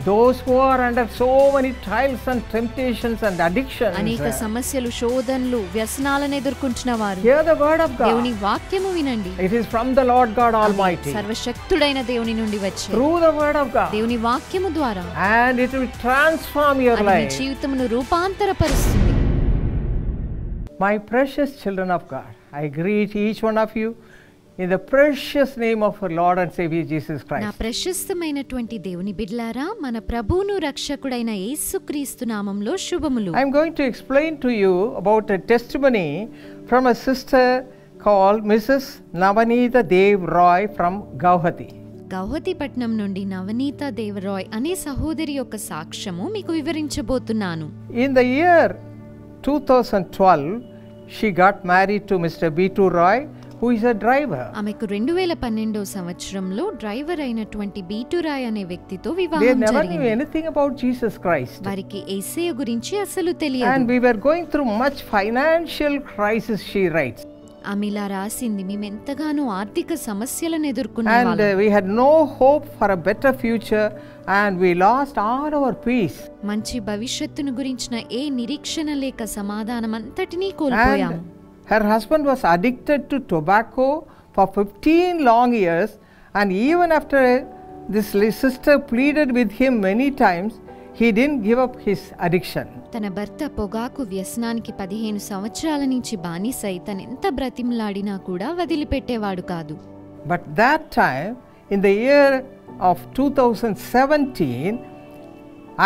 those who are under so many trials and temptations and addictions, అనేక సమస్యలు, శోధనలు, వ్యసనాలను ఎదుర్కొంటున్న వారు hear the word of God. దేవుని వాక్యము వినండి. It is from the Lord God Almighty, సర్వశక్తుడైన దేవుని నుండి వచ్చే through the word of God, దేవుని వాక్యము ద్వారా and it will transform your అది నీ life. జీవితమును రూపాంతరపరుస్తుంది. My precious children of God, I greet each one of you in the precious name of our Lord and Savior Jesus నా Christ. ప్రశస్తమైనటువంటి దేవుని బిడ్డలారా, మన ప్రభువును రక్షకుడైన యేసుక్రీస్తు నామములో శుభములు. I am going to explain to you about a testimony from a sister called Mrs. Navanita Dev Roy from Gauhati. గౌహతిపట్నం నుండి నవనీత దేవరాయ్ అనే సహోదరి యొక్క సాక్ష్యము మీకు వివరించబోతున్నాను. In the year 2012, she got married to Mr. B2 Roy, who is a driver. ఆమెకు 2012 సంవత్సరంలో driver అయినటువంటి beat Roy అనే వ్యక్తితో They వివాహం never knew జరిగింది. anything about Jesus Christ. వారికి యేసయ్య గురించి అసలు And తెలియదు. we were going through much financial crisis, she writes. ఆమె ఇలా రాసింది, మేము ఎంతగానో ఆర్థిక సమస్యలను ఎదుర్కొనే And వాళ్ళం. we had no hope for a better future, and we lost all our peace. మంచి భవిష్యత్తును గురించిన ఏ నిరీక్షణ లేక సమాధానం అంతటినీ కోల్పోయాము. And her husband was addicted to tobacco for 15 long years, and even after this sister pleaded with him many times, he didn't give up his addiction. తన భర్త పొగాకు వ్యసనానికి 15 సంవత్సరాల నుంచి బానిసై తనెంత బ్రతిమలాడినా కూడా వదిలిపెట్టేవాడు కాదు. But that time, in the year of 2017,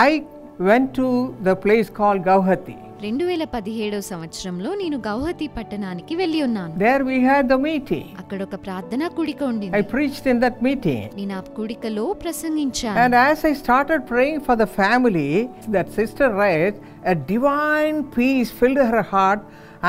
I went to the place called Gauhati. 2017 సంవత్సరంలో నేను గౌహతి పట్టణానికి వెళ్ళి ఉన్నాను. There we had the meeting. అక్కడ ఒక ప్రార్థనా కూడిక ఉండింది. I preached in that meeting. నేను ఆ కూడికలో ప్రసంగించాను. And as I started praying for the family, that sister read, a divine peace filled her heart,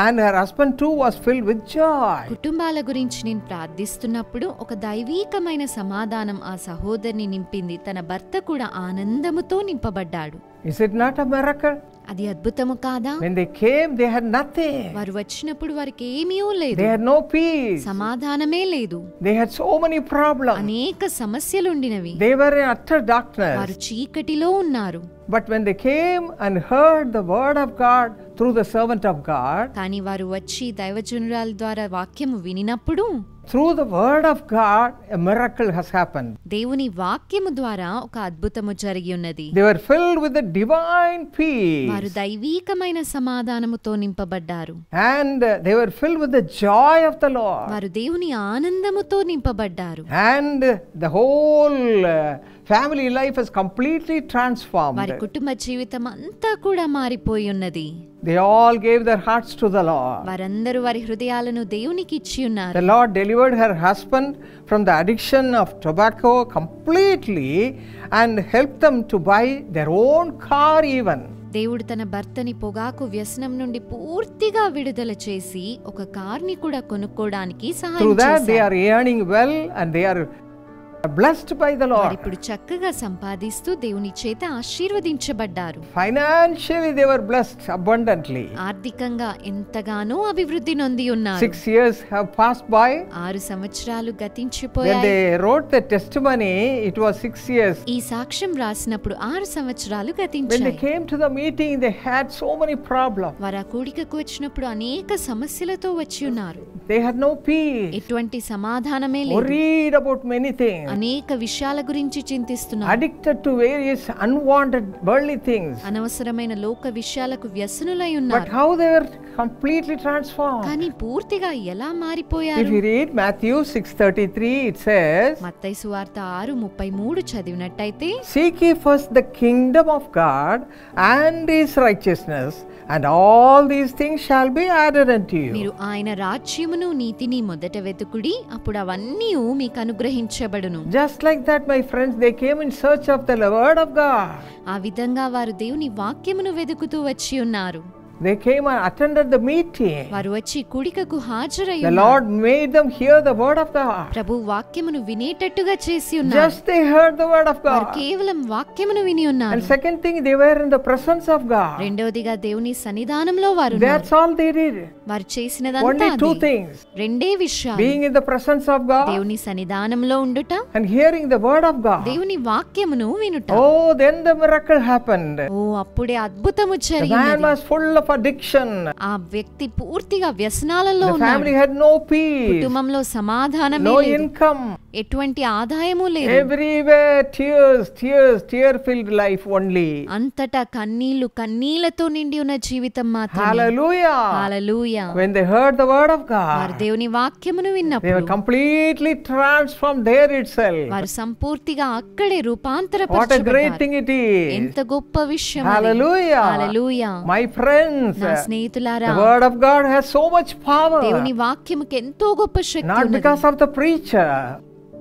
and her husband too was filled with joy. కుటుంబాల గురించి నేను ప్రార్థిస్తున్నప్పుడు ఒక దైవీకమైన సమాధానం ఆ సహోదరిని నింపింది. తన భర్త కూడా ఆనందముతో నింపబడ్డాడు. Is it not a miracle? అది అద్భుతము కాదా? When they came, they had nothing. వారు వచ్చినప్పుడు వారికి ఏమీ లేదు. They had no peace. సమాధానమే లేదు. They had so many problems. అనేక సమస్యలుండినవి. They were in utter darkness. వారు చీకటిలో ఉన్నారు. But when they came and heard the word of God through the servant of God, కానీ వారు వచ్చి దైవజనురాల ద్వారా వాక్యము వినినప్పుడు, through the word of God, a miracle has happened. దేవుని వాక్యము ద్వారా ఒక అద్భుతము జరిగి ఉన్నది. They were filled with the divine peace. వారు దైవీకమైన సమాధానముతో నింపబడ్డారు. And they were filled with the joy of the Lord. వారు దేవుని ఆనందముతో నింపబడ్డారు. And the whole family life is completely transformed. వారి కుటుంబ జీవితం అంతా కూడా మారిపోయి ఉన్నది. They all gave their hearts to the Lord. వారందరూ వారి హృదయాలను దేవునికి ఇచ్చి ఉన్నారు. The Lord delivered her husband from the addiction of tobacco completely and helped them to buy their own car even. దేవుడు తన భర్తని పొగాకు వ్యసనం నుండి పూర్తిగా విడుదల చేసి ఒక కార్ని కూడా కొనుక్కోవడానికి సహాయం Through that they చేశారు. are earning well and they are blessed by the Lord. ఇప్పుడు చక్కగా సంపాదిస్తూ దేవుని చేత ఆశీర్వదించబడ్డారు. Financially they were blessed abundantly. ఆర్థికంగా ఎంతగానో అభివృద్ధి నొంది ఉన్నారు. 6 years have passed by. 6 సంవత్సరాలు When గతించిపోయాయి. they wrote the testimony, it was 6 years. ఈ సాక్ష్యం రాసినప్పుడు 6 సంవత్సరాలు When they గతించాయి. came to the meeting, they had so many problems. వారు ఆ కూడికకు వచ్చినప్పుడు అనేక సమస్యలతో వచ్చి ఉన్నారు. They had no peace. ఎటువంటి సమాధానమే లేదు. Worried about many things. అనేక విషయాల గురించి చింతిస్తున్నారు. Addicted to various unwanted worldly things. అనవసరమైన లోక విషయాలకు వ్యసనులై But ఉన్నారు. how they were completely transformed. కానీ పూర్తిగా ఎలా If మారిపోయారు? you read Matthew 6:33, it says, మత్తయి సువార్త 6:33 చదివినట్టయితే, "Seek ye first the kingdom of God and his righteousness, and all these things shall be added unto you." మీరు ఆయన రాజ్యమును నీతిని మొదట వెతుకుడి, అప్పుడు అవన్నీ మీకు అనుగ్రహించబడును. Just like that, my friends, they came in search of the word of God. ఆ విధంగా వారు దేవుని వాక్యమును వెతుకుతూ వచ్చి ఉన్నారు. they came and attended the meeting. వారు వచ్చి కూడికకు హాజరై The Lord made them hear the word of God. ప్రభు వాక్యమును వినేటట్టుగా చేసి ఉన్నారు. Just they heard the word of వారు God. కేవలం వాక్యమును విని ఉన్నారు. And second thing, they were in the presence of God. రెండోదిగా దేవుని సన్నిధానంలో వారు ఉన్నారు. That's all they did. వారు చేసినదంతా Only two అదే. things. రెండే విషయాలు. Being in the presence of God దేవుని సన్నిధానంలో ఉండుట, and hearing the word of God. దేవుని వాక్యమును వినుట. Oh, then the miracle happened. ఓ అప్పుడే అద్భుతము The man జరిగినది. was full of addiction. ఆ వ్యక్తి పూర్తిగా వ్యసనాలలో The ఉన్నాడు. family had no peace, కుటుంబంలో సమాధానమే no లేదు. income. ఎటువంటి ఆదాయము లేదు. Everywhere tear-filled life only. అంతటా కన్నీళ్లతో నిండి ఉన్న జీవితం మాత్రమే. Hallelujah. Hallelujah. When they heard the word of వారు God, దేవుని వాక్యమును they were విన్నప్పుడు completely transformed there itself. వారు సంపూర్తిగా అక్కడే What a great రూపాంతరపరచబడ్డారు. thing it is. ఎంత గొప్ప విషయం అది. Hallelujah. హల్లెలూయా. My friends, నా స్నేహితులారా, the word of God has so much power. దేవుని వాక్యముకి ఎంతో గొప్ప శక్తి Not ఉన్నది. because of the preacher.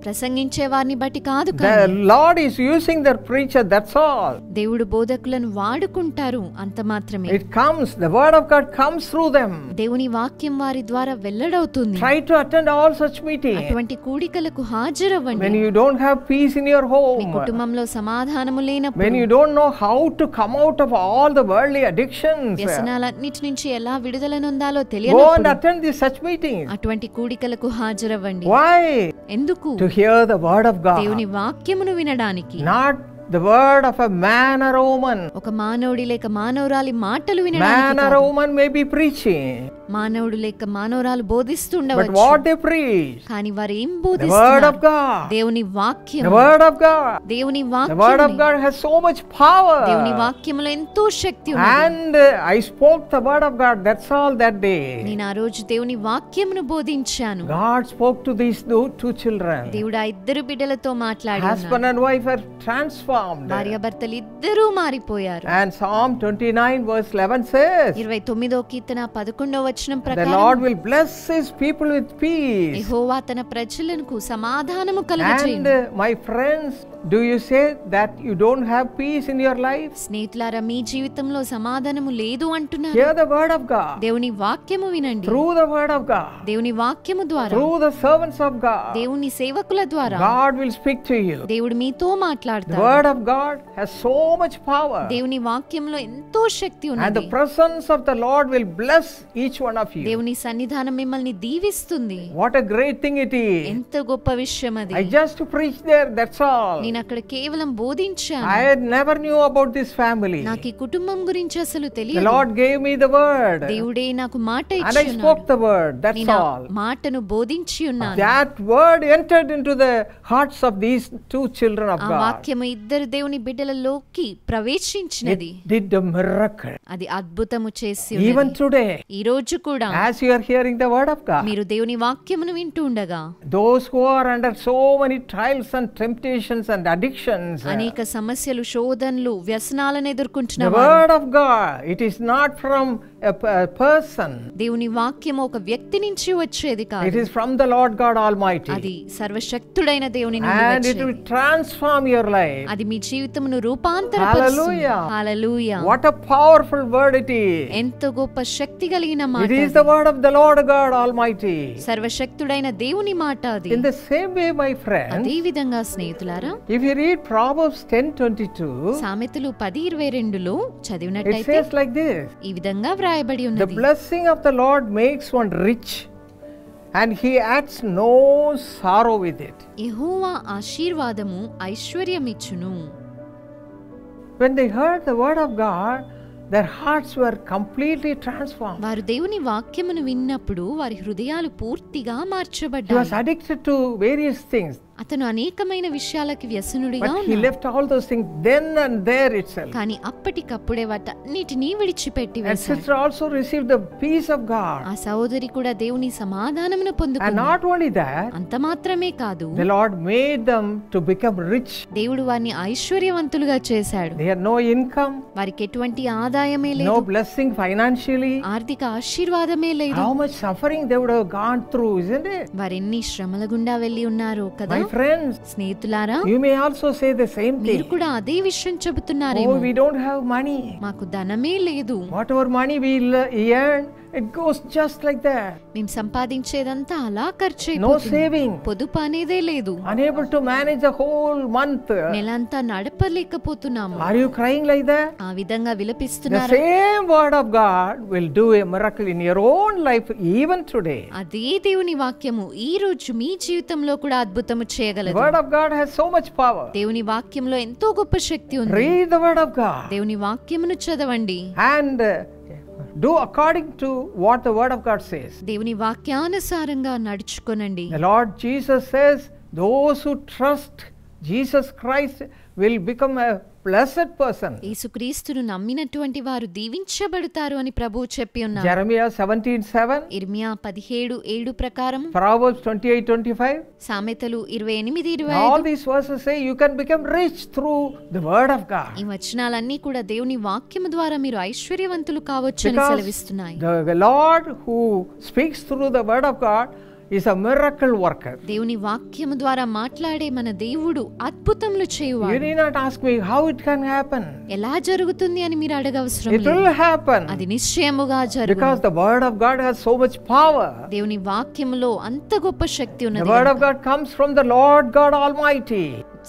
ప్రసంగించే వారిని బట్టి కాదు The కానీ Lord is using the preacher, that's all. దేవుడు బోధకులను వాడుకుంటారు, అంత మాత్రమే. It comes, the word of God comes through them. దేవుని వాక్యం వారి ద్వారా వెల్లడవుతుంది. Try to attend all such meetings. అటువంటి కూడికలకు హాజరవ్వండి. When you don't have peace in your me home, కుటుంబంలో సమాధానము when లేనప్పుడు, you don't know how to come out of all the worldly addictions, వ్యసనాలన్నిటి నుంచి ఎలా విడుదల నొందాలో go and తెలియనప్పుడు attend these such meetings. అటువంటి కూడికలకు హాజరవ్వండి. Why? ఎందుకు? To hear the word of దేవుని God, వాక్యమును వినడానికి, not the word of a man or a woman. ఒక మానవుడి లేక మానవురాలి మాటలు Man వినడానికి or a కాదు. woman may be preaching, మానవుడు లేక మానవురాలు but బోధిస్తుండవచ్చు, what they preach, కానీ వారు ఏం the word బోధిస్తున్నారు? of God, దేవుని వాక్యం. the word of God. దేవుని The word of వాక్యం. God has so much power. దేవుని వాక్యములో ఎంతో శక్తి ఉన్నది. And I spoke the word of God, that's all that day. నేను ఆ రోజు దేవుని వాక్యమును బోధించాను. God spoke to these two children. దేవుడు ఆ ఇద్దరు బిడ్డలతో మాట్లాడి Husband and wife are transformed. భార్యాభర్తలు ఇద్దరూ మారిపోయారు. And Psalm 29 verse 11 says, 29వ కీర్తన 11వ వచనం the ప్రకారం, Lord will bless his people with peace. యెహోవా తన ప్రజలకు సమాధానము And కలుగజేయును. my friends, do you say that you don't have peace in your life? స్నేహితులారా, మీ జీవితంలో సమాధానము లేదు అంటున్నారు. Hear the word of God. దేవుని వాక్యము వినండి. Through the word of God, దేవుని వాక్యము ద్వారా, through the servants of God, దేవుని సేవకుల ద్వారా God will speak to you. దేవుడు మీతో The మాట్లాడతాడు. word of God has so much power. దేవుని వాక్యంలో ఎంతో శక్తి And ఉన్నది. the presence of the Lord will bless each one of you. దేవుని సన్నిధానం మిమ్మల్ని దీవిస్తుంది. What a great thing it is. ఎంత గొప్ప విషయం అది. I just preached there, that's all. నేను అక్కడ కేవలం బోధించాను. I never knew about this family. నాకు ఈ కుటుంబం గురించి అసలు The తెలియదు. Lord gave me the word. దేవుడే నాకు మాట And I ఇచ్చి spoke ఉన్నాడు. the word, that's నేను ఆ all. మాటను బోధించి ఉన్నాను. That word entered into the hearts of these two children of ఆ God. వాక్యము ఇద్దరు దేవుని బిడ్డలలోకి ప్రవేశించినది. It did a miracle. అది అద్భుతము చేసి Even ఉన్నది. today, ఈ రోజు కూడా as you are hearing the word of God, మీరు దేవుని వాక్యమును వింటూ ఉండగా, those who are under so many trials and temptations and addictions, అనేక సమస్యలు, శోధనలు, వ్యసనాలను ఎదుర్కొంటున్న the వారు, word of God, it is not from a person. దేవుని వాక్యం ఒక వ్యక్తి నుంచి వచ్చేది It కాదు. is from the Lord God Almighty. అది సర్వశక్తుడైన దేవుని నుండి And it వచ్చేది. will transform your life. అది మీ జీవితమును రూపాంతరపరుస్తుంది. Hallelujah. Hallelujah. What a powerful word it is. ఎంత గొప్ప శక్తి కలిగిన మాట It is అది. the word of the Lord God Almighty. సర్వశక్తుడైన దేవుని మాట అది. In the same way, my friends, అదే విధంగా స్నేహితులారా, if you read Proverbs 10:22, సామెతలు 10:22లో it చదివినట్టయితే says like this: ఈ విధంగా వ్రాయబడి the ఉన్నది. blessing of the Lord makes one rich, and he adds no sorrow with it. యెహోవా ఆశీర్వాదము ఐశ్వర్యమిచ్చును. When they heard the word of God, their hearts were completely transformed. వారు దేవుని వాక్యమును విన్నప్పుడు వారి హృదయాలు పూర్తిగా He was మార్చబడ్డాయి. addicted to various things, అతను అనేకమైన విషయాలకి వ్యసనుడిగా but he ఉన్నాడు. left all those things then and there itself. కానీ అప్పటికప్పుడే వాటన్నిటినీ విడిచిపెట్టి And వేశాడు. sister also received the peace of God. ఆ సహోదరి కూడా దేవుని సమాధానమును And పొందుకుంది. not only that, అంత మాత్రమే కాదు, the Lord made them to become rich. దేవుడు వారిని ఐశ్వర్యవంతులుగా చేశాడు. They had no income, వారికి ఎటువంటి ఆదాయమే no లేదు, blessing financially. ఆర్థిక ఆశీర్వాదమే లేదు. How much suffering they would have gone through, isn't it? వారెన్ని శ్రమల గుండా వెళ్ళి ఉన్నారో కదా. My My friends, స్నేహితులారా, you may also say the same మీరు thing. కూడా అదే విషయం చెబుతున్నారేమో. Oh, we don't have money. మాకు ధనమే లేదు. Whatever money we earn, it goes just like that. మేము సంపాదించేదంతా అలా ఖర్చు No అయిపోతుంది. saving. పొదుపు అనేదే లేదు. Unable to manage the whole month. నెలంతా నడపలేకపోతున్నాము. Are you crying like that? ఆ విధంగా The విలపిస్తున్నారా? same word of God will do a miracle in your own life even today. అదే దేవుని వాక్యము ఈ రోజు మీ జీవితంలో కూడా అద్భుతము The చేయగలదు. word of God has so much power. దేవుని వాక్యంలో ఎంతో గొప్ప శక్తి ఉంది. Read the word of God దేవుని వాక్యమును చదవండి. and do according to what the word of God says. దేవుని వాక్యానుసారంగా నడుచుకొనండి. The Lord Jesus says, those who trust Jesus Christ will become a blessed person. యేసుక్రీస్తును నమ్మినటువంటి వారు దీవించబడతారు అని ప్రభువు చెప్పి ఉన్నారు. Jeremiah 17:7, ఇర్మియా 17:7 ప్రకారం, Proverbs 28:25. సామెతలు 28:25. All these verses say you can become rich through the word of God. ఈ వచనాలన్నీ కూడా దేవుని వాక్యము ద్వారా మీరు ఐశ్వర్యవంతులు కావచ్చు అని Because సెలవిస్తున్నాయి. the Lord who speaks through the word of God is a miracle worker. దేవుని వాక్యము ద్వారా మాట్లాడే మన దేవుడు అద్భుతములు You చేయువాడు. need not ask me how it can happen. ఎలా జరుగుతుంది అని మీరు అడగవసరం It లేదు. will happen అది నిశ్చయముగా జరుగును. because the word of God has so much power. దేవుని వాక్యములో అంత గొప్ప శక్తి The ఉన్నది word గనుక. of God comes from the Lord God Almighty.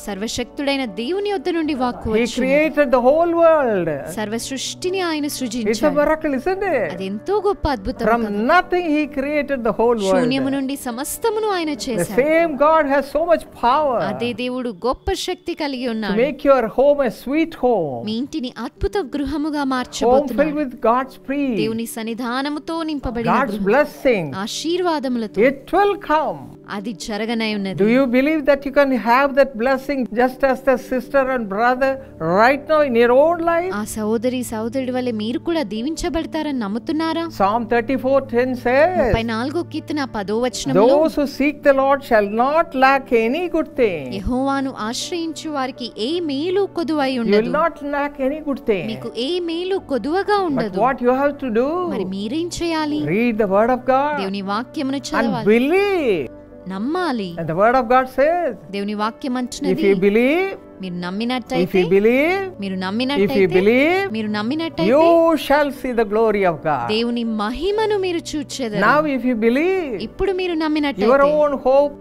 సర్వశక్తుడైన దేవుని యొద్ద నుండి వాక్కు He వచ్చును. created the whole world. సర్వ సృష్టిని ఆయన It's a సృజించాడు. miracle, isn't it? అది ఎంతో గొప్ప అద్భుతం From కదా. nothing He created the whole శూన్యము world. నుండి సమస్తమును ఆయన The చేశాడు. same God has so much power అదే దేవుడు గొప్ప శక్తి కలిగి to ఉన్నాడు. make your home a sweet home. మీ ఇంటిని అద్భుత గృహముగా Home మార్చబోతున్నాడు. filled with God's peace, దేవుని సన్నిధానముతో నింపబడిన God's గృహం. blessing. ఆశీర్వాదములతో It will come. అది జరగనై ఉన్నది. Do you believe that you can have that blessing just as the sister and brother right now in your own life? ఆ సహోదరి సహోదరుడి వల్లే మీరు కూడా దీవించబడతారని నమ్ముతున్నారా? Psalm 34:10 says, 34 కీర్తన 10వ వచనంలో, those who seek the Lord shall not lack any good thing. యెహోవాను ఆశ్రయించు వారికి ఏ మేలు కొదువై You will ఉండదు. not lack any good thing. మీకు ఏ మేలు కొదువగా But ఉండదు. what you have to do, మరి మీరేం చేయాలి? read the word of God దేవుని వాక్యమును and చదవాలి, believe. నమ్మాలి. And the word of God says, దేవుని వాక్యం if అంటున్నది, you believe, మీరు if నమ్మినట్టయితే, you believe, మీరు if you నమ్మినట్టయితే, believe, మీరు నమ్మినట్టయితే you shall see the glory of God. దేవుని మహిమను మీరు చూచెదరు. Now if you believe, ఇప్పుడు మీరు your నమ్మినట్టయితే own hope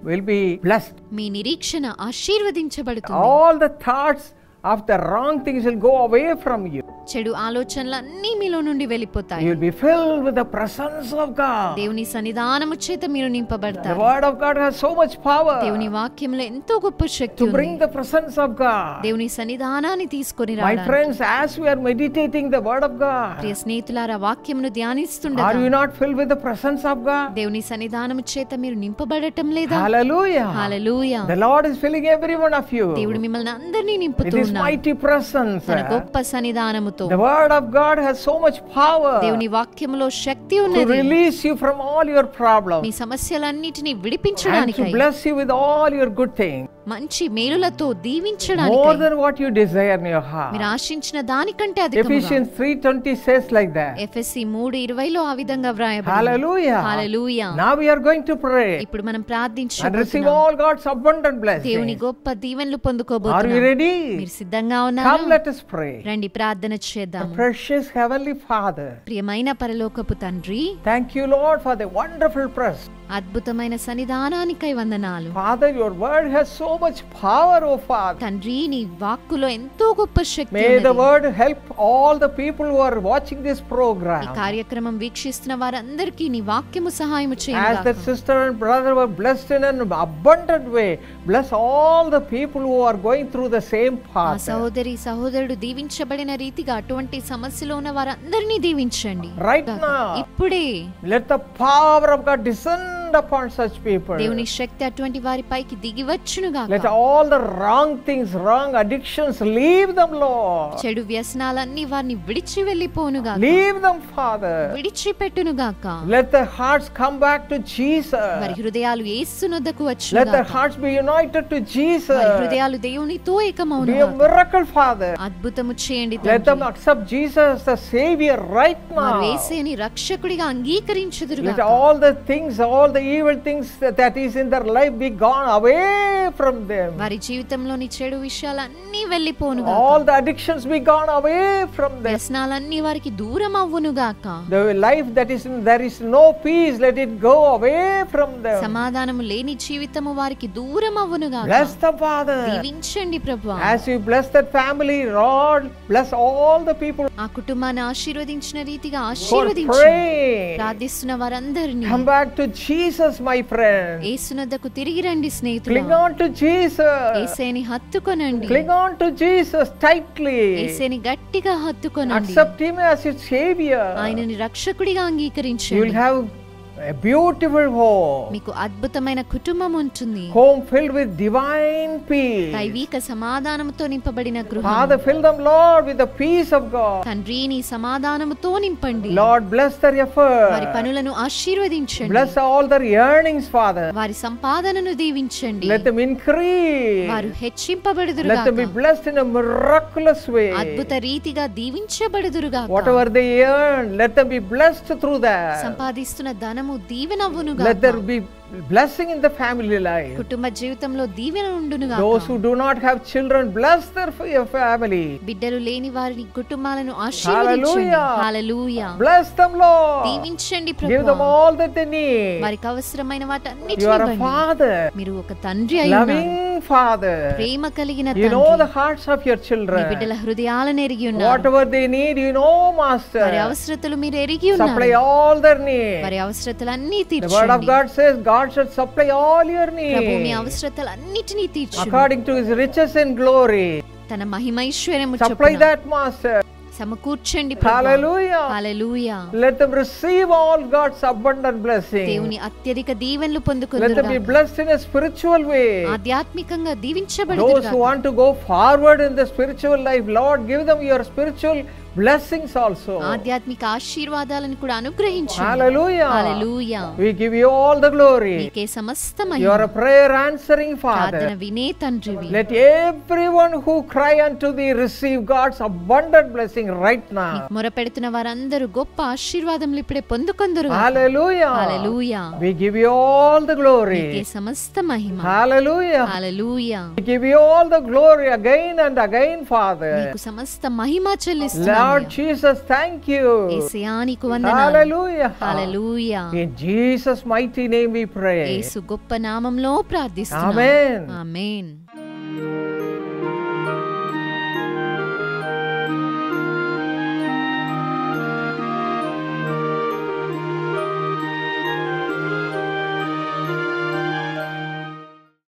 will be blessed. మీ నిరీక్షణ ఆశీర్వదించబడుతుంది. All the thoughts of the wrong things will go away from you. చెడు ఆలోచనలన్నీ మీలో నుండి వెళ్ళిపోతాయి. You will be filled with the presence of God. దేవుని సన్నిధానము చేత మీరు The నింపబడతారు. word of God has so much power దేవుని వాక్యంలో ఎంతో గొప్ప శక్తి to ఉంది. bring the presence of God. దేవుని సన్నిధానాన్ని తీసుకొని My రావడానికి. friends, as we are meditating the word of God, ప్రియ స్నేహితులారా, వాక్యమును ధ్యానిస్తుండగా are you not filled with the presence of God? దేవుని సన్నిధానము చేత మీరు నింపబడటం లేదా? Hallelujah. Hallelujah. The Lord is filling every one of you. దేవుడు మిమ్మల్ని అందరినీ It నింపుతూ is ఉన్నాడు. mighty presence. తన గొప్ప సన్నిధానముతో. The word of God has so much power దేవుని వాక్యములో శక్తి to ఉన్నది. release you from all your me problems సమస్యలన్నిటిని and విడిపించడానికై, to bless you with all your good things, మంచి మేలులతో more దీవించడానికై, than what you desire in your heart. మీరు ఆశించిన దానికంటే అధికముగా. Ephesians 3:20 says like that. ఎఫెసీ 3:20లో ఆ విధంగా వ్రాయబడింది. Hallelujah. Hallelujah. Now we are going to pray ఇప్పుడు మనం and receive ప్రార్థించబోతున్నాం. all God's abundant దేవుని blessings. గొప్ప దీవెనలు Are we పొందుకోబోతున్నాం. ready? మీరు సిద్ధంగా Come, ఉన్నారా? let us pray. రండి ప్రార్థన చేద్దాం. Precious Heavenly Father, ప్రియమైన పరలోకపు తండ్రి, thank you, Lord, for the wonderful presence. అద్భుతమైన సన్నిధానానికై వందనాలు. Father, your word has so much power, oh Father. తండ్రి, నీ వాక్కులో ఎంతో గొప్ప శక్తి May the ఉన్నది. word help all the people who are watching this ఈ program. కార్యక్రమం వీక్షిస్తున్న వారందరికీ నీ వాక్యము సహాయము As చేయుగాక. that sister and brother were blessed in an abundant way, bless all the people who are going through the same ఆ path. సహోదరి సహోదరుడు దీవించబడిన రీతిగా అటువంటి సమస్యలో ఉన్న వారందరినీ దీవించండి. Right now, ఇప్పుడే let the power of God descend upon such people. దేవుని శక్తి అటువంటి వారి పైకి దిగి వచ్చునుగాక. Let all the wrong things, wrong addictions, leave them, Lord. చెడు వ్యసనాలన్నీ వారిని విడిచి వెళ్ళిపోనుగాక. Leave them, Father. విడిచిపెట్టునుగాక. Let their hearts come back to Jesus. వారి హృదయాలు యేసునొద్దకు Let their వచ్చునుగాక. hearts be united to Jesus. వారి హృదయాలు దేవునితో Be a ఏకమవునుగాక. miracle, Father. అద్భుతము చేయండి Let them తండ్రి. accept Jesus as the Savior right వారు now. యేసుని రక్షకుడిగా Let అంగీకరించుదురుగాక. all the things, all the evil things that is in their life be gone away from them. వారి జీవితంలోని చెడు విషయాలన్నీ వెళ్ళిపోను All the addictions be gone away from them. వ్యసనాలన్నీ వారికి దూరం అవ్వును గాక. The life that is there is no peace, let it go away from them. సమాధానము లేని జీవితము వారికి దూరం అవ్వును గాక. Bless the Father. దీవించండి ప్రభువా. As you bless that family, Lord, bless all the people. ఆ కుటుంబాన్ని ఆశీర్వదించిన రీతిగా For ఆశీర్వదించండి. praying. ప్రార్థిస్తున్న వారందరినీ Come back to Jesus, my friend. యేసునద్దకు తిరిగి రండి స్నేహితుడా. Cling on to Jesus. యేసుని హత్తుకొనండి. Cling on to Jesus tightly. యేసుని గట్టిగా హత్తుకొనండి. Accept him as your savior. ఆయనని రక్షకుడిగా You will అంగీకరించండి. have a beautiful home. మీకు అద్భుతమైన కుటుంబం ఉంటుంది. Home filled with divine peace. దైవిక సమాధానముతో నింపబడిన గృహం. Father, fill them, Lord, with the peace of God. తండ్రి నీ సమాధానముతో నింపండి. Lord, bless their వారి effort. పనులను ఆశీర్వదించండి. Bless all their yearnings, Father. వారి సంపాదనను దీవించండి. Let them increase. వారు హెచ్చింపబడుదురుగాక. Let them be blessed in a miraculous way. అద్భుత రీతిగా దీవించబడుదురుగాక. Whatever they earn, let them be blessed through that. సంపాదిస్తున్న ధనము దీవెనవ్వునుగాక. Let there be blessing in the family life. కుటుంబ జీవితంలో దీవెన ఉండునుగాక. Those who do not have children, bless their family. బిడ్డలు లేని వారి కుటుంబాలను ఆశీర్వదించండి. Hallelujah. హల్లెలూయా. Bless them, Lord. దీవించండి Give them ప్రభువా. all that they need. వారికి అవసరమైన You వాటన్నిటిని are a ఇవ్వండి. father, మీరు ఒక తండ్రి అయి ఉన్నారు. loving father. ప్రేమ కలిగిన You know the తండ్రి. hearts of your me children. బిడ్డల హృదయాలను ఎరిగి ఉన్నారు. Whatever they need, you know, Master. వారి అవసరతలు మీరు ఎరిగి Supply ఉన్నారు. all their needs. వారి అవసరతలన్నీ The word of తీర్చండి. God says God should supply all your Prabhu me needs అవసరతలన్నిటినీ తీర్చు. according to his riches and glory. తన మహిమైశ్వర్యము Supply చొప్పున that, Master. సమకూర్చండి Hallelujah. Hallelujah. Let them receive all God's abundant blessing. దేవుని అత్యధిక దీవెనలు Let them be పొందుకొందురుగాక. blessed in a spiritual way. ఆధ్యాత్మికంగా Those దీవించబడుదురుగాక. who want to go forward in the spiritual life, Lord, give them your spiritual blessings also. ఆధ్యాత్మిక ఆశీర్వాదాలను కూడా అనుగ్రహించండి. Hallelujah. Hallelujah. We give you all the glory. నీకే సమస్త You are Mahima. a prayer answering ప్రార్థన Father. వినే తండ్రివి. Let everyone who cry unto thee receive God's abundant blessing right now. మొరపెడుతున్న వారందరూ గొప్ప ఆశీర్వాదములు ఇప్పుడే పొందుకొందురుగాక. Hallelujah. Hallelujah. We give you all the glory. నీకే సమస్త మహిమ. Hallelujah. Hallelujah. We give you all the glory again and again, Father. నీకు సమస్త మహిమ చెల్లిస్తున్నాము. Lord Jesus, thank you. యేసయ్యా నీకు వందనాలు. Hallelujah. Hallelujah. In Jesus' mighty name we pray. యేసు గొప్ప నామములో ప్రార్థిస్తున్నాము. Amen. ఆమేన్.